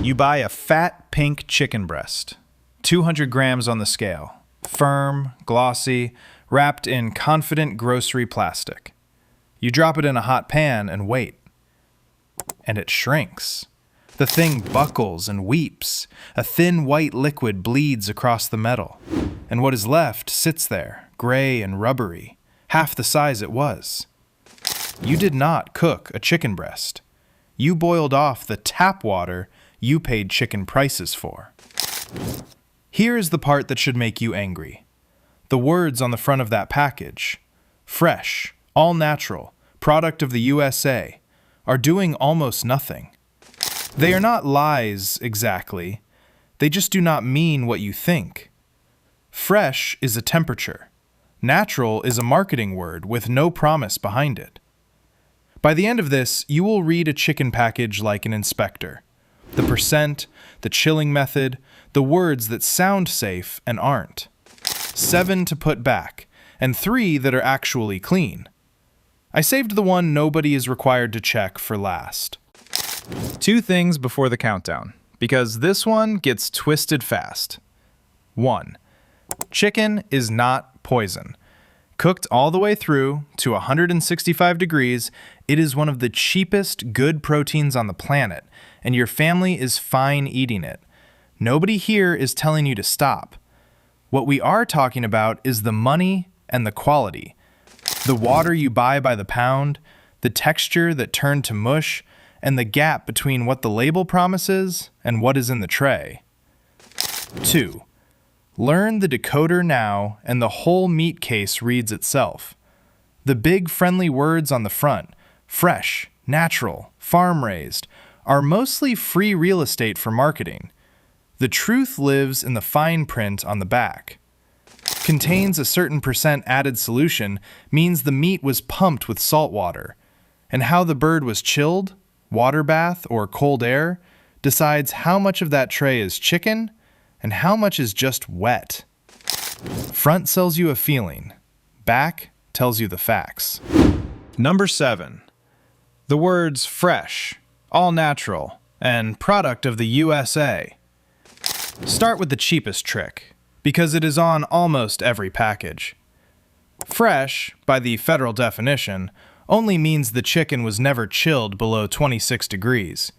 You buy a fat pink chicken breast, 200 grams on the scale, firm, glossy, wrapped in confident grocery plastic. You drop it in a hot pan and wait. And it shrinks. The thing buckles and weeps. A thin white liquid bleeds across the metal. And what is left sits there, gray and rubbery, half the size it was. You did not cook a chicken breast. You boiled off the tap water you paid chicken prices for. Here is the part that should make you angry. The words on the front of that package, fresh, all natural, product of the USA, are doing almost nothing. They are not lies exactly. They just do not mean what you think. Fresh is a temperature. Natural is a marketing word with no promise behind it. By the end of this, you will read a chicken package like an inspector. The percent, the chilling method, the words that sound safe and aren't. 7 to put back, and 3 that are actually clean. I saved the one nobody is required to check for last. 2 things before the countdown, because this one gets twisted fast. 1. Chicken is not poison. Cooked all the way through to 165 degrees, it is one of the cheapest good proteins on the planet, and your family is fine eating it. Nobody here is telling you to stop. What we are talking about is the money and the quality. The water you buy by the pound, the texture that turned to mush, and the gap between what the label promises and what is in the tray. 2. Learn the decoder now, and the whole meat case reads itself. The big friendly words on the front, fresh, natural, farm-raised, are mostly free real estate for marketing. The truth lives in the fine print on the back. Contains a certain percent added solution means the meat was pumped with salt water, and how the bird was chilled, water bath, or cold air decides how much of that tray is chicken and how much is just wet. Front sells you a feeling. Back tells you the facts. Number 7. The words fresh, all natural, and product of the USA. Start with the cheapest trick, because it is on almost every package. Fresh, by the federal definition, only means the chicken was never chilled below 26 degrees.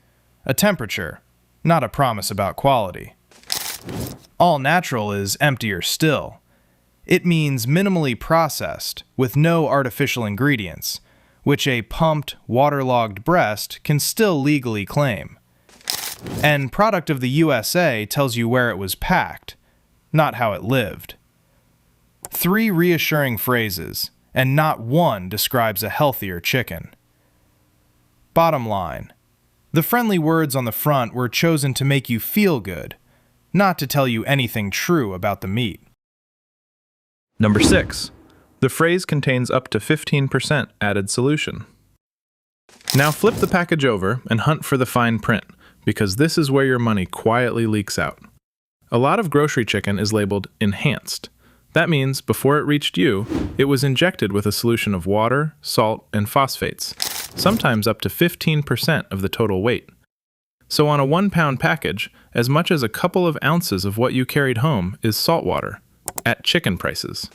A temperature, not a promise about quality. All natural is emptier still. It means minimally processed, with no artificial ingredients, which a pumped, waterlogged breast can still legally claim. And product of the USA tells you where it was packed, not how it lived. 3 reassuring phrases, and not one describes a healthier chicken. Bottom line, the friendly words on the front were chosen to make you feel good, not to tell you anything true about the meat. Number 6. The phrase contains up to 15% added solution. Now flip the package over and hunt for the fine print, because this is where your money quietly leaks out. A lot of grocery chicken is labeled enhanced. That means before it reached you, it was injected with a solution of water, salt, and phosphates, sometimes up to 15% of the total weight. So on a 1-pound package, as much as a couple of ounces of what you carried home is salt water, at chicken prices.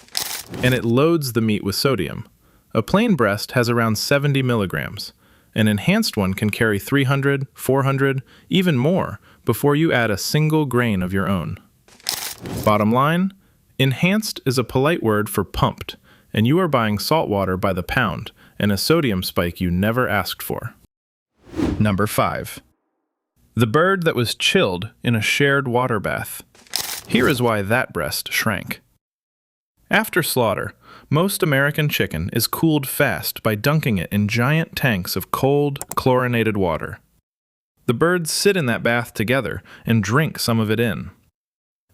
And it loads the meat with sodium. A plain breast has around 70 milligrams. An enhanced one can carry 300, 400, even more before you add a single grain of your own. Bottom line, enhanced is a polite word for pumped, and you are buying salt water by the pound and a sodium spike you never asked for. Number 5. The bird that was chilled in a shared water bath. Here is why that breast shrank. After slaughter, most American chicken is cooled fast by dunking it in giant tanks of cold, chlorinated water. The birds sit in that bath together and drink some of it in.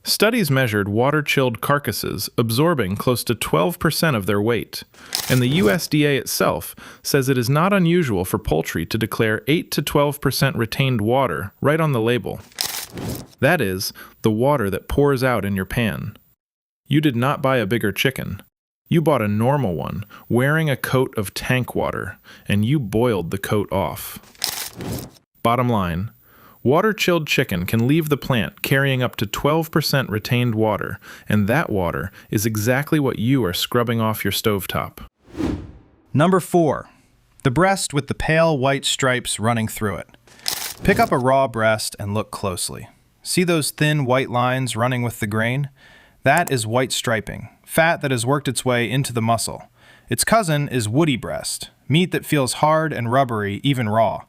Studies measured water-chilled carcasses absorbing close to 12% of their weight, and the USDA itself says it is not unusual for poultry to declare 8 to 12% retained water right on the label. That is, the water that pours out in your pan. You did not buy a bigger chicken. You bought a normal one, wearing a coat of tank water, and you boiled the coat off. Bottom line, Water-chilled chicken can leave the plant carrying up to 12% retained water, and that water is exactly what you are scrubbing off your stovetop. Number 4. The breast with the pale white stripes running through it. Pick up a raw breast and look closely. See those thin white lines running with the grain? That is white striping, fat that has worked its way into the muscle. Its cousin is woody breast, meat that feels hard and rubbery, even raw.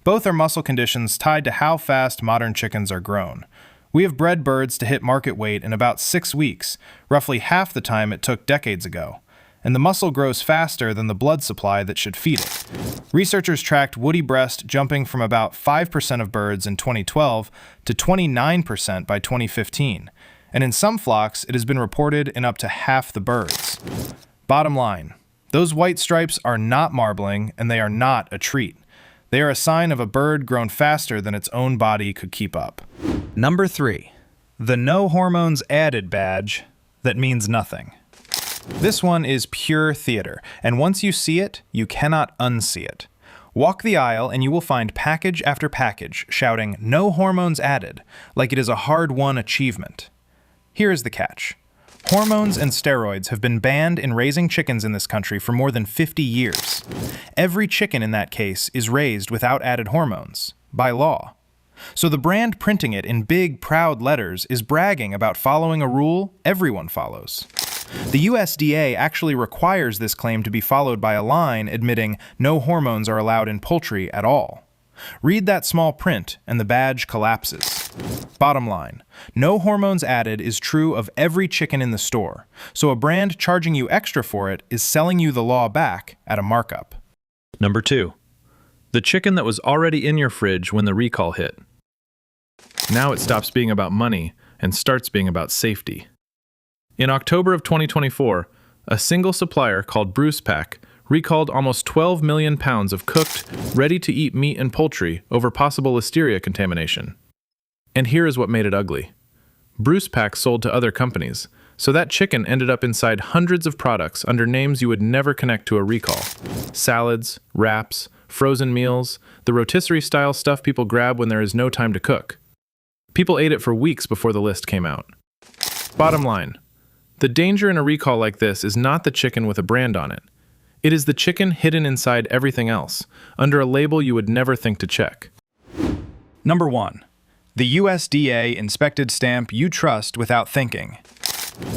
Both are muscle conditions tied to how fast modern chickens are grown. We have bred birds to hit market weight in about 6 weeks, roughly half the time it took decades ago. And the muscle grows faster than the blood supply that should feed it. Researchers tracked woody breast jumping from about 5% of birds in 2012 to 29% by 2015. And in some flocks, it has been reported in up to half the birds. Bottom line, those white stripes are not marbling, and they are not a treat. They are a sign of a bird grown faster than its own body could keep up. Number 3. The no hormones added badge that means nothing. This one is pure theater, and once you see it, you cannot unsee it. Walk the aisle and you will find package after package shouting "no hormones added," like it is a hard-won achievement. Here is the catch. Hormones and steroids have been banned in raising chickens in this country for more than 50 years. Every chicken in that case is raised without added hormones, by law. So the brand printing it in big, proud letters is bragging about following a rule everyone follows. The USDA actually requires this claim to be followed by a line admitting no hormones are allowed in poultry at all. Read that small print and the badge collapses. Bottom line, no hormones added is true of every chicken in the store, so a brand charging you extra for it is selling you the law back at a markup. Number 2. The chicken that was already in your fridge when the recall hit. Now it stops being about money and starts being about safety. In October of 2024, a single supplier called Bruce Pack recalled almost 12 million pounds of cooked, ready-to-eat meat and poultry over possible listeria contamination. And here is what made it ugly. Bruce Pack sold to other companies, so that chicken ended up inside hundreds of products under names you would never connect to a recall. Salads, wraps, frozen meals, the rotisserie-style stuff people grab when there is no time to cook. People ate it for weeks before the list came out. Bottom line, the danger in a recall like this is not the chicken with a brand on it. It is the chicken hidden inside everything else, under a label you would never think to check. Number 1. The USDA inspected stamp you trust without thinking.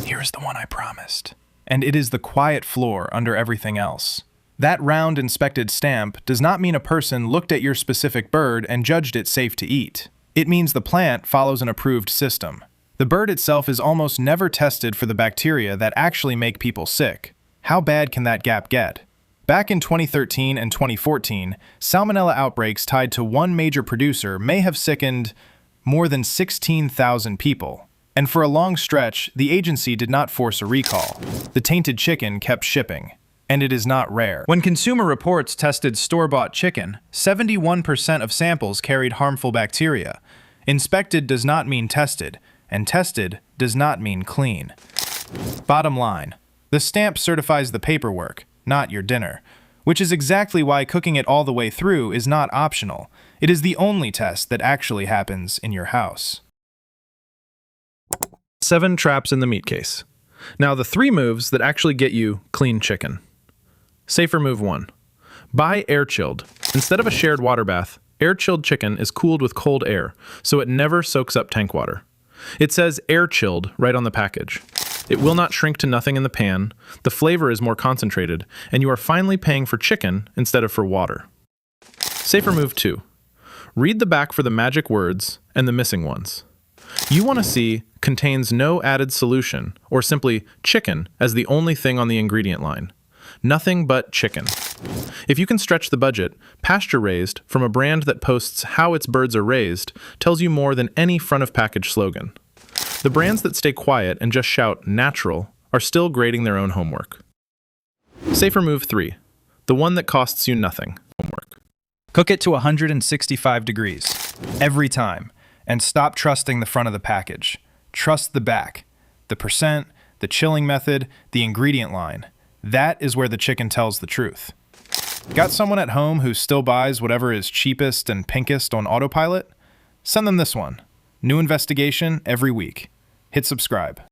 Here's the one I promised. And it is the quiet floor under everything else. That round inspected stamp does not mean a person looked at your specific bird and judged it safe to eat. It means the plant follows an approved system. The bird itself is almost never tested for the bacteria that actually make people sick. How bad can that gap get? Back in 2013 and 2014, salmonella outbreaks tied to one major producer may have sickened more than 16,000 people. And for a long stretch, the agency did not force a recall. The tainted chicken kept shipping. And it is not rare. When Consumer Reports tested store-bought chicken, 71% of samples carried harmful bacteria. Inspected does not mean tested, and tested does not mean clean. Bottom line, the stamp certifies the paperwork, not your dinner, which is exactly why cooking it all the way through is not optional. It is the only test that actually happens in your house. 7 traps in the meat case. Now the 3 moves that actually get you clean chicken. Safer move 1. Buy air-chilled. Instead of a shared water bath, air-chilled chicken is cooled with cold air, so it never soaks up tank water. It says air-chilled right on the package. It will not shrink to nothing in the pan, the flavor is more concentrated, and you are finally paying for chicken instead of for water. Safer move 2. Read the back for the magic words and the missing ones. You want to see contains no added solution, or simply chicken as the only thing on the ingredient line. Nothing but chicken. If you can stretch the budget, pasture-raised from a brand that posts how its birds are raised tells you more than any front-of-package slogan. The brands that stay quiet and just shout natural are still grading their own homework. Safer move 3. The one that costs you nothing. Homework. Cook it to 165 degrees, every time, and stop trusting the front of the package. Trust the back. The percent, the chilling method, the ingredient line. That is where the chicken tells the truth. Got someone at home who still buys whatever is cheapest and pinkest on autopilot? Send them this one. New investigation every week. Hit subscribe.